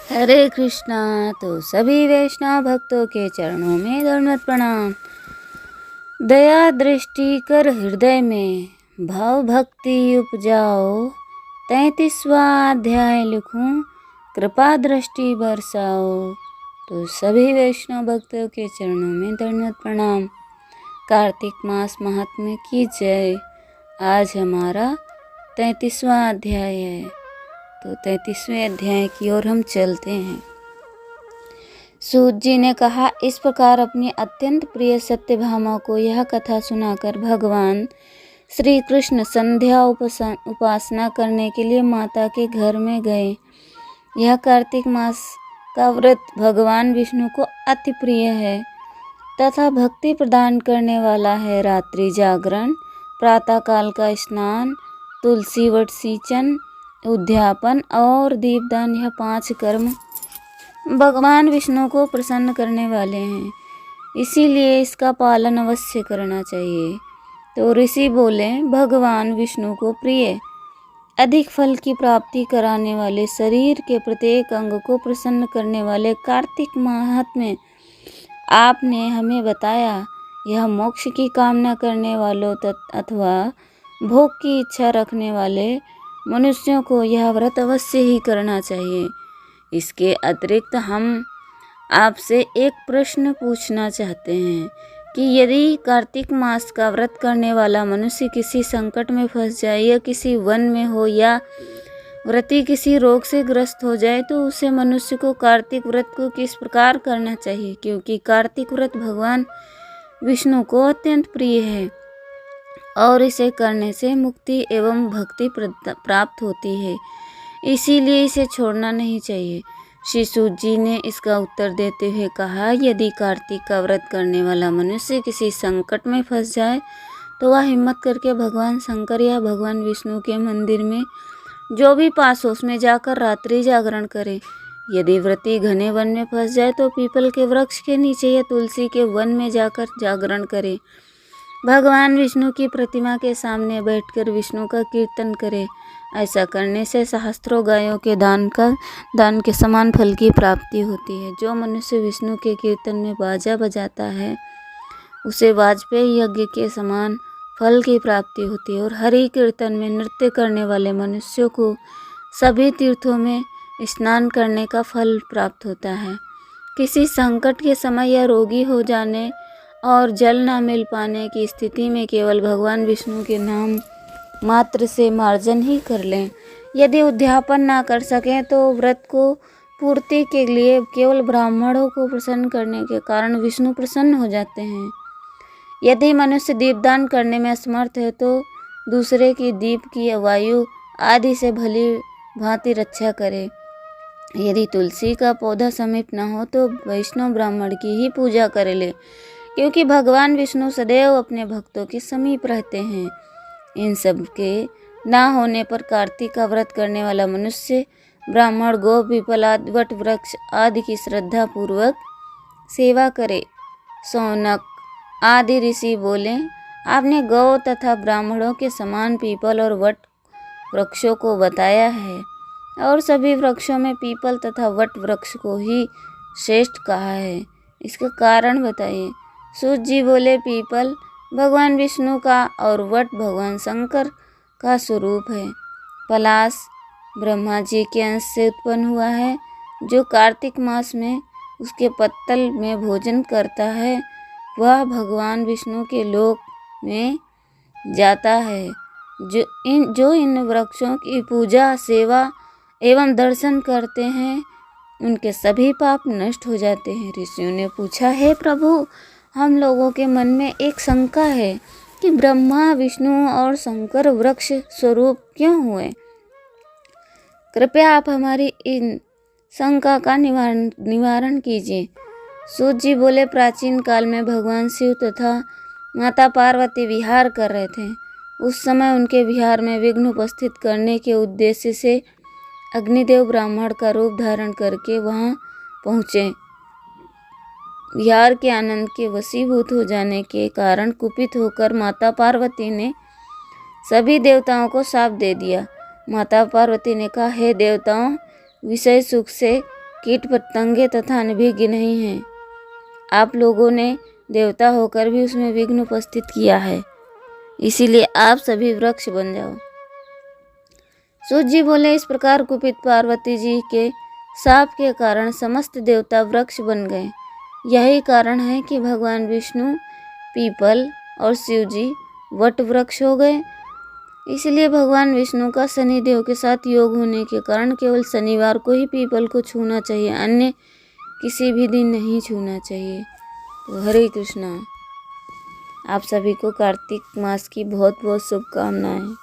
हरे कृष्णा। तो सभी वैष्णव भक्तों के चरणों में दंडवत प्रणाम। दया दृष्टि कर हृदय में, भाव भक्ति उपजाओ। 33वां अध्याय लिखूं, कृपा दृष्टि बरसाओ। तो सभी वैष्णव भक्तों के चरणों में दंडवत प्रणाम। कार्तिक मास महात्म्य की जय। आज हमारा 33वां अध्याय है। तो 33वें अध्याय की ओर हम चलते हैं। सूत जी ने कहा, इस प्रकार अपनी अत्यंत प्रिय सत्यभामा को यह कथा सुनाकर भगवान श्री कृष्ण संध्या उपासना करने के लिए माता के घर में गए। यह कार्तिक मास का व्रत भगवान विष्णु को अति प्रिय है तथा भक्ति प्रदान करने वाला है। रात्रि जागरण, प्रातःकाल का स्नान, तुलसी वट सिंचन, उद्यापन और दीपदान, यह 5 कर्म भगवान विष्णु को प्रसन्न करने वाले हैं, इसीलिए इसका पालन अवश्य करना चाहिए। तो ऋषि बोले, भगवान विष्णु को प्रिय, अधिक फल की प्राप्ति कराने वाले, शरीर के प्रत्येक अंग को प्रसन्न करने वाले कार्तिक महात्म्य आपने हमें बताया। यह मोक्ष की कामना करने वालों अथवा भोग की इच्छा रखने वाले मनुष्यों को यह व्रत अवश्य ही करना चाहिए। इसके अतिरिक्त हम आपसे एक प्रश्न पूछना चाहते हैं कि यदि कार्तिक मास का व्रत करने वाला मनुष्य किसी संकट में फंस जाए या किसी वन में हो या व्रती किसी रोग से ग्रस्त हो जाए तो उसे मनुष्य को कार्तिक व्रत को किस प्रकार करना चाहिए, क्योंकि कार्तिक व्रत भगवान विष्णु को अत्यंत प्रिय है और इसे करने से मुक्ति एवं भक्ति प्राप्त होती है, इसीलिए इसे छोड़ना नहीं चाहिए। श्री सूत जी ने इसका उत्तर देते हुए कहा, यदि कार्तिक का व्रत करने वाला मनुष्य किसी संकट में फंस जाए तो वह हिम्मत करके भगवान शंकर या भगवान विष्णु के मंदिर में जो भी पास हो उसमें जाकर रात्रि जागरण करे। यदि व्रती घने वन में फंस जाए तो पीपल के वृक्ष के नीचे या तुलसी के वन में जाकर जागरण करे। भगवान विष्णु की प्रतिमा के सामने बैठकर विष्णु का कीर्तन करे। ऐसा करने से सहस्त्रों गायों के दान के समान फल की प्राप्ति होती है। जो मनुष्य विष्णु के कीर्तन में बाजा बजाता है उसे वाजपेयी यज्ञ के समान फल की प्राप्ति होती है। और हरि कीर्तन में नृत्य करने वाले मनुष्यों को सभी तीर्थों में स्नान करने का फल प्राप्त होता है। किसी संकट के समय या रोगी हो जाने और जल न मिल पाने की स्थिति में केवल भगवान विष्णु के नाम मात्र से मार्जन ही कर लें। यदि उद्यापन ना कर सकें तो व्रत को पूर्ति के लिए केवल ब्राह्मणों को प्रसन्न करने के कारण विष्णु प्रसन्न हो जाते हैं। यदि मनुष्य दीपदान करने में असमर्थ है तो दूसरे की दीप की वायु आदि से भली भांति रक्षा करे। यदि तुलसी का पौधा समीप न हो तो वैष्णव ब्राह्मण की ही पूजा करे ले, क्योंकि भगवान विष्णु सदैव अपने भक्तों के समीप रहते हैं। इन सब के ना होने पर कार्तिक का व्रत करने वाला मनुष्य ब्राह्मण गौ, पीपल आदि वट वृक्ष आदि की श्रद्धा पूर्वक सेवा करे। सौनक आदि ऋषि बोले, आपने गौ तथा ब्राह्मणों के समान पीपल और वट वृक्षों को बताया है और सभी वृक्षों में पीपल तथा वट वृक्ष को ही श्रेष्ठ कहा है, इसका कारण बताइए। सूत जी बोले, पीपल भगवान विष्णु का और वट भगवान शंकर का स्वरूप है। पलाश ब्रह्मा जी के अंश से उत्पन्न हुआ है। जो कार्तिक मास में उसके पत्तल में भोजन करता है वह भगवान विष्णु के लोक में जाता है। जो इन वृक्षों की पूजा, सेवा एवं दर्शन करते हैं उनके सभी पाप नष्ट हो जाते हैं। ऋषियों ने पूछा, हे प्रभु, हम लोगों के मन में एक शंका है कि ब्रह्मा, विष्णु और शंकर वृक्ष स्वरूप क्यों हुए? कृपया आप हमारी इन शंका का निवारण कीजिए। सूत जी बोले, प्राचीन काल में भगवान शिव तथा माता पार्वती विहार कर रहे थे। उस समय उनके विहार में विघ्न उपस्थित करने के उद्देश्य से अग्निदेव ब्राह्मण का रूप धारण करके वहां पहुँचे। विहार के आनंद के वशीभूत हो जाने के कारण कुपित होकर माता पार्वती ने सभी देवताओं को शाप दे दिया। माता पार्वती ने कहा, हे देवताओं, विषय सुख से कीट पतंगे तथा अनभिज्ञ नहीं हैं। आप लोगों ने देवता होकर भी उसमें विघ्न उपस्थित किया है, इसीलिए आप सभी वृक्ष बन जाओ। सूत जी बोले, इस प्रकार कुपित पार्वती जी के शाप के कारण समस्त देवता वृक्ष बन गए। यही कारण है कि भगवान विष्णु पीपल और शिव जी वट वृक्ष हो गए। इसलिए भगवान विष्णु का शनिदेव के साथ योग होने के कारण केवल शनिवार को ही पीपल को छूना चाहिए, अन्य किसी भी दिन नहीं छूना चाहिए। तो हरे कृष्णा। आप सभी को कार्तिक मास की बहुत बहुत शुभकामनाएं।